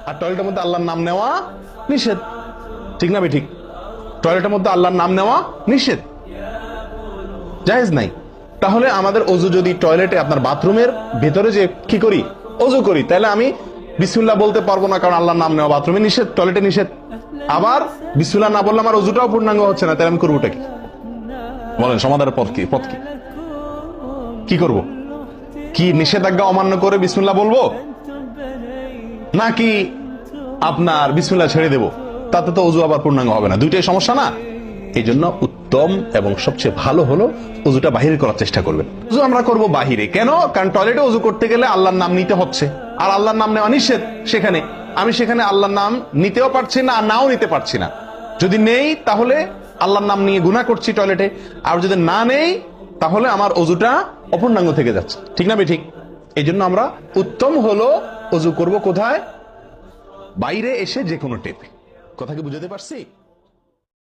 আর টয়লেটের মধ্যে আল্লাহর নাম নেওয়া নিষেধ, ঠিক না ঠিক? টয়লেটের মধ্যে আল্লাহর নাম নেওয়া নিষেধ, জায়েজ নাই। তাহলে আমাদের অজু যদি টয়লেটে আপনার বাথরুমের ভেতরে যে কি করি অজু করি, তাহলে আমি বিসমিল্লাহ বলতে পারবো না, কারণ আল্লাহর নাম নেওয়া বাথরুমে নিষেধ, টয়লেটে নিষেধ। আবার বিসমিল্লাহ না বললে আমার অজুটাও পূর্ণাঙ্গ হচ্ছে না, তাহলে আমি করবোটা কি? বলেন, সমাধানের পথ কি? কি করব? কি নিষেধাজ্ঞা অমান্য করে বিসমিল্লাহ বলবো, নাকি আপনার বিসমিল্লাহ ছেড়ে দেব? তাতে তো অজু আবার পূর্ণাঙ্গ হবে না, দুইটাই সমস্যা না? এই জন্য উত্তম এবং সবচেয়ে ভালো হলো অজুটা বাহিরে করার চেষ্টা করবেন। অজু আমরা করব বাহিরে। কেন? কারণ টয়লেটে অজু করতে গেলে আল্লাহর নাম নিতে হচ্ছে, আর আল্লাহর নাম নেওয়া নিষেধ। সেখানে আমি আল্লাহর নাম নিতেও পারছি না, আর নাও নিতে পারছি না। যদি নেই তাহলে আল্লাহর নাম নিয়ে গুনাহ করছি টয়লেটে, আর যদি না নেই তাহলে আমার অজুটা অপূর্ণাঙ্গ থেকে যাচ্ছে, ঠিক না ঠিক? এই জন্য আমরা উত্তম হলো অজু করব কোথায়? বাইরে এসে যে কোনো টেপে। কথা কি বুঝাতে পারছি?